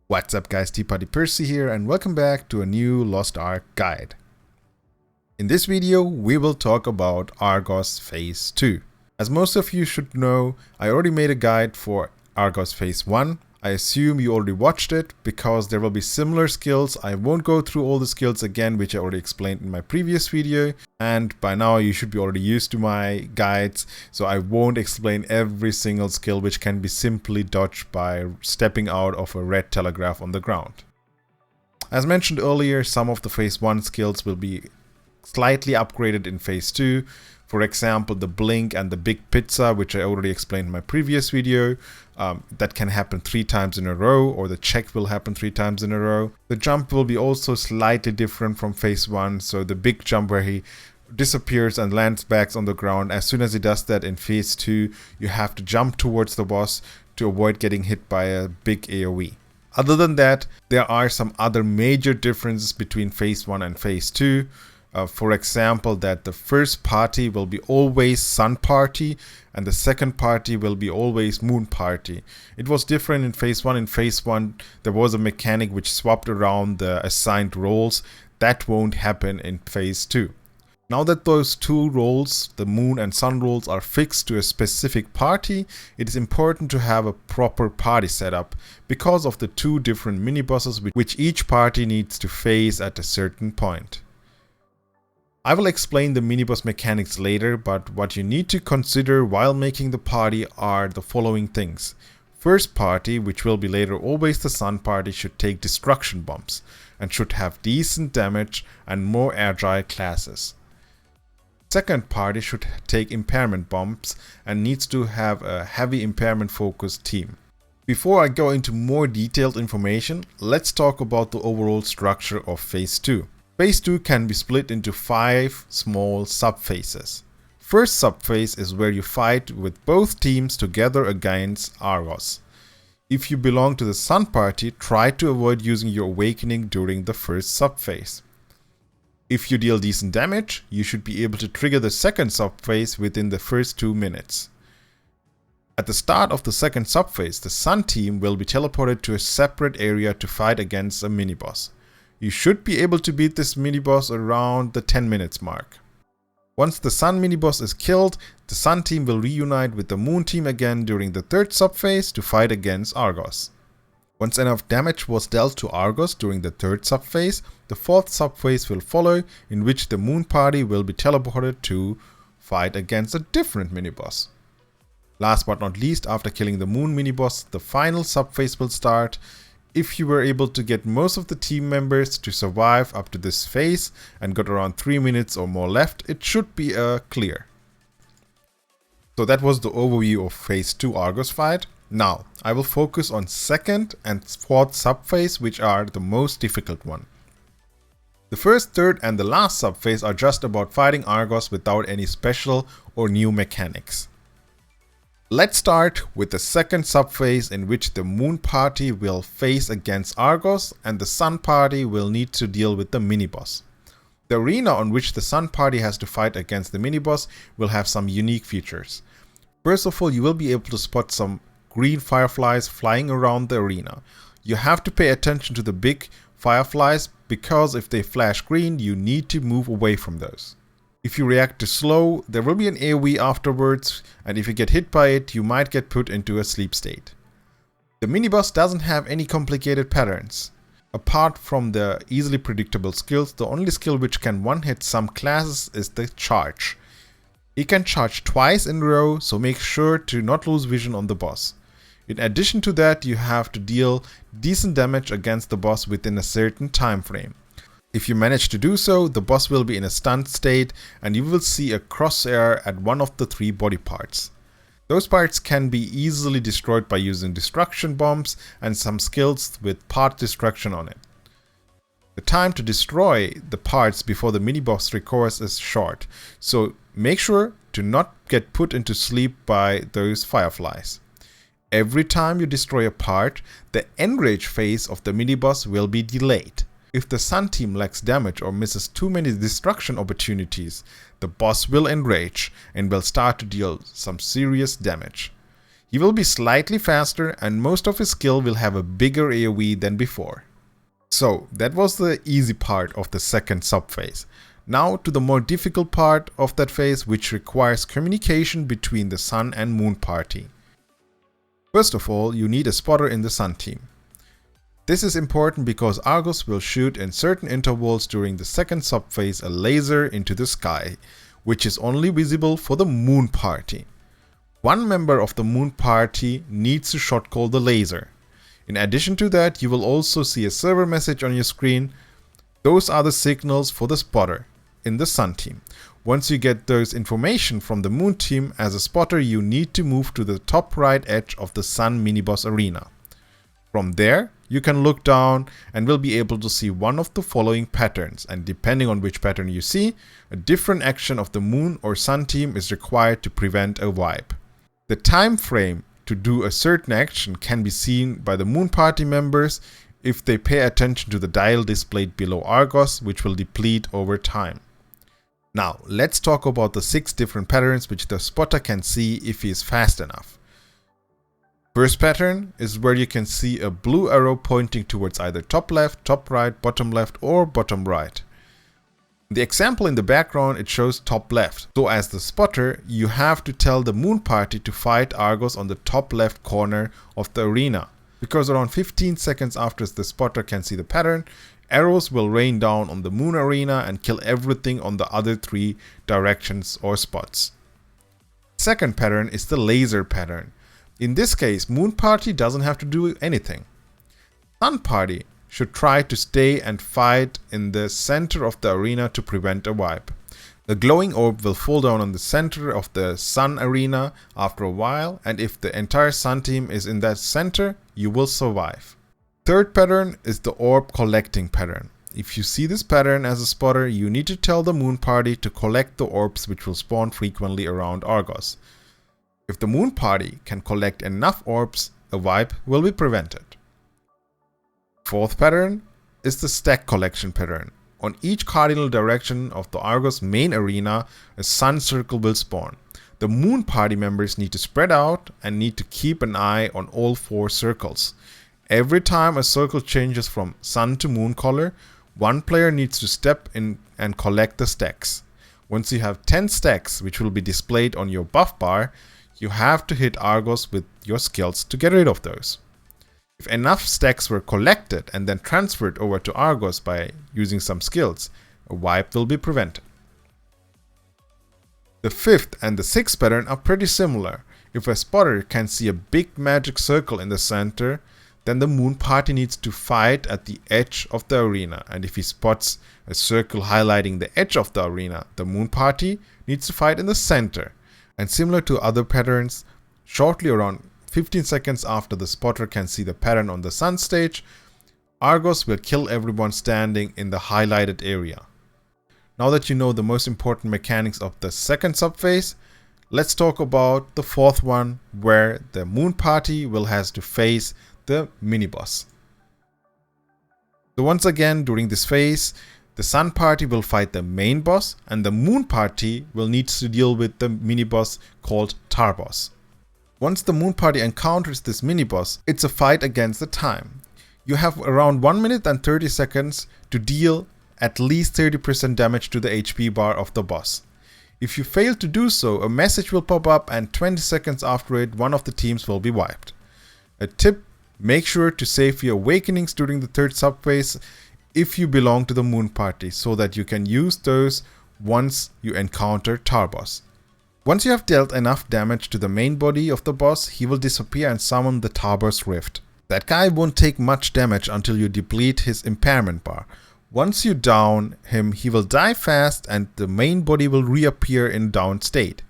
What's up guys, T-Party Percy here and welcome back to a new Lost Ark guide. In this video we will talk about Argos Phase 2. As most of you should know, I already made a guide for Argos Phase 1. I assume you already watched it because there will be similar skills. I won't go through all the skills again, which I already explained in my previous video. And by now you should be already used to my guides, so I won't explain every single skill which can be simply dodged by stepping out of a red telegraph on the ground. As mentioned earlier, some of the Phase 1 skills will be slightly upgraded in Phase 2. For example, the blink and the big pizza, which I already explained in my previous video, that can happen 3 times in a row, or the check will happen 3 times in a row. The jump will be also slightly different from Phase 1, so the big jump where he disappears and lands back on the ground, as soon as he does that in Phase 2, you have to jump towards the boss to avoid getting hit by a big AoE. Other than that, there are some other major differences between Phase 1 and Phase 2. For example, that the first party will be always Sun Party and the second party will be always Moon Party. It was different in Phase 1. In Phase 1 there was a mechanic which swapped around the assigned roles. That won't happen in Phase 2. Now that those two roles, the Moon and Sun roles, are fixed to a specific party, it is important to have a proper party setup because of the 2 different mini-bosses which each party needs to face at a certain point. I will explain the mini-boss mechanics later, but what you need to consider while making the party are the following things. First party, which will be later always the Sun Party, should take destruction bombs and should have decent damage and more agile classes. Second party should take impairment bombs and needs to have a heavy impairment focused team. Before I go into more detailed information, let's talk about the overall structure of Phase 2. Phase 2 can be split into 5 small subphases. First subphase is where you fight with both teams together against Argos. If you belong to the Sun Party, try to avoid using your awakening during the first subphase. If you deal decent damage, you should be able to trigger the second subphase within the first 2 minutes. At the start of the second subphase, the Sun team will be teleported to a separate area to fight against a mini-boss. You should be able to beat this mini-boss around the 10 minutes mark. Once the Sun mini-boss is killed, the Sun team will reunite with the Moon team again during the third subphase to fight against Argos. Once enough damage was dealt to Argos during the third subphase, the fourth subphase will follow, in which the Moon party will be teleported to fight against a different mini-boss. Last but not least, after killing the Moon mini-boss, the final subphase will start. If you were able to get most of the team members to survive up to this phase and got around 3 minutes or more left, it should be a clear. So that was the overview of Phase 2 Argos fight. Now, I will focus on second and fourth subphase, which are the most difficult one. The first, third and the last subphase are just about fighting Argos without any special or new mechanics. Let's start with the second subphase, in which the Moon party will face against Argos and the Sun party will need to deal with the mini-boss. The arena on which the Sun party has to fight against the mini-boss will have some unique features. First of all, you will be able to spot some green fireflies flying around the arena. You have to pay attention to the big fireflies because if they flash green, you need to move away from those. If you react too slow, there will be an AoE afterwards, and if you get hit by it, you might get put into a sleep state. The mini-boss doesn't have any complicated patterns. Apart from the easily predictable skills, the only skill which can one-hit some classes is the charge. He can charge twice in a row, so make sure to not lose vision on the boss. In addition to that, you have to deal decent damage against the boss within a certain time frame. If you manage to do so, the boss will be in a stunned state and you will see a crosshair at one of the 3 body parts. Those parts can be easily destroyed by using destruction bombs and some skills with part destruction on it. The time to destroy the parts before the mini-boss recovers is short, so make sure to not get put into sleep by those fireflies. Every time you destroy a part, the enrage phase of the mini-boss will be delayed. If the Sun team lacks damage or misses too many destruction opportunities, the boss will enrage and will start to deal some serious damage. He will be slightly faster and most of his skill will have a bigger AoE than before. So that was the easy part of the second subphase. Now to the more difficult part of that phase, which requires communication between the Sun and Moon party. First of all, you need a spotter in the Sun team. This is important because Argos will shoot in certain intervals during the second subphase a laser into the sky, which is only visible for the Moon party. One member of the Moon party needs to shot call the laser. In addition to that, you will also see a server message on your screen. Those are the signals for the spotter in the Sun team. Once you get those information from the Moon team, as a spotter you need to move to the top right edge of the Sun mini-boss arena. From there, you can look down and will be able to see one of the following patterns, and depending on which pattern you see, a different action of the Moon or Sun team is required to prevent a wipe. The time frame to do a certain action can be seen by the Moon party members if they pay attention to the dial displayed below Argos, which will deplete over time. Now, let's talk about the 6 different patterns which the spotter can see if he is fast enough. First pattern is where you can see a blue arrow pointing towards either top left, top right, bottom left or bottom right. In the example in the background it shows top left, so as the spotter you have to tell the Moon party to fight Argos on the top left corner of the arena. Because around 15 seconds after the spotter can see the pattern, arrows will rain down on the Moon arena and kill everything on the other 3 directions or spots. Second pattern is the laser pattern. In this case, Moon party doesn't have to do anything. Sun party should try to stay and fight in the center of the arena to prevent a wipe. The glowing orb will fall down on the center of the Sun arena after a while, and if the entire Sun team is in that center, you will survive. Third pattern is the orb collecting pattern. If you see this pattern as a spotter, you need to tell the Moon party to collect the orbs which will spawn frequently around Argos. If the Moon party can collect enough orbs, a wipe will be prevented. Fourth pattern is the stack collection pattern. On each cardinal direction of the Argos main arena, a Sun circle will spawn. The Moon party members need to spread out and need to keep an eye on all 4 circles. Every time a circle changes from Sun to Moon color, one player needs to step in and collect the stacks. Once you have 10 stacks, which will be displayed on your buff bar, you have to hit Argos with your skills to get rid of those. If enough stacks were collected and then transferred over to Argos by using some skills, a wipe will be prevented. The 5th and the 6th pattern are pretty similar. If a spotter can see a big magic circle in the center, then the Moon party needs to fight at the edge of the arena, and if he spots a circle highlighting the edge of the arena, the Moon party needs to fight in the center. And similar to other patterns, shortly around 15 seconds after the spotter can see the pattern on the Sun stage, Argos will kill everyone standing in the highlighted area. Now that you know the most important mechanics of the second subphase, let's talk about the 4th one, where the Moon party will have to face the mini-boss. So once again, during this phase, the Sun party will fight the main boss and the Moon party will need to deal with the mini-boss called Tarbos. Once the Moon party encounters this mini-boss, it's a fight against the time. You have around 1 minute and 30 seconds to deal at least 30% damage to the HP bar of the boss. If you fail to do so, a message will pop up and 20 seconds after it, one of the teams will be wiped. A tip: make sure to save your awakenings during the 3rd subphase if you belong to the Moon party, so that you can use those once you encounter Tarbos. Once you have dealt enough damage to the main body of the boss, he will disappear and summon the Tarbos Rift. That guy won't take much damage until you deplete his impairment bar. Once you down him, he will die fast and the main body will reappear in down state.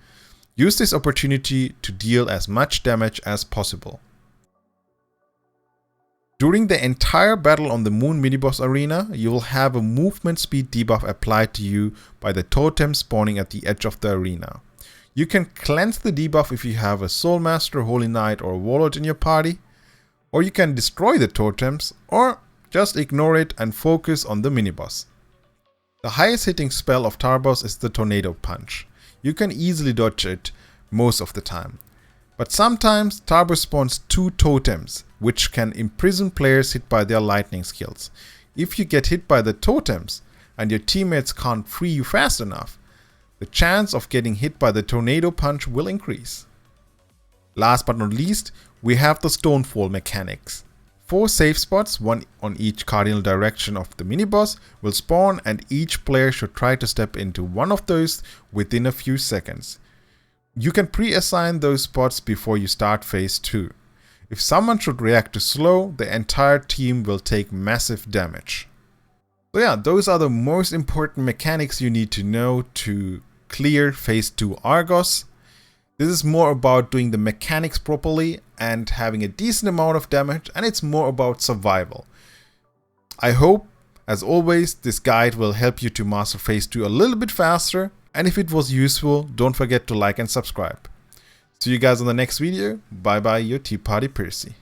Use this opportunity to deal as much damage as possible. During the entire battle on the Moon mini-boss arena, you will have a movement speed debuff applied to you by the totem spawning at the edge of the arena. You can cleanse the debuff if you have a Soul Master, Holy Knight or Warlord in your party, or you can destroy the totems, or just ignore it and focus on the mini-boss. The highest hitting spell of Tarbos is the Tornado Punch. You can easily dodge it most of the time. But sometimes Turbo spawns 2 totems, which can imprison players hit by their lightning skills. If you get hit by the totems and your teammates can't free you fast enough, the chance of getting hit by the tornado punch will increase. Last but not least, we have the Stonefall mechanics. 4 safe spots, one on each cardinal direction of the mini-boss, will spawn, and each player should try to step into one of those within a few seconds. You can pre-assign those spots before you start phase 2. If someone should react too slow, the entire team will take massive damage. So yeah, those are the most important mechanics you need to know to clear phase 2 Argos. This is more about doing the mechanics properly and having a decent amount of damage, and it's more about survival. I hope, as always, this guide will help you to master phase 2 a little bit faster. And if it was useful, don't forget to like and subscribe. See you guys on the next video. Bye bye, your Tea Party Percy.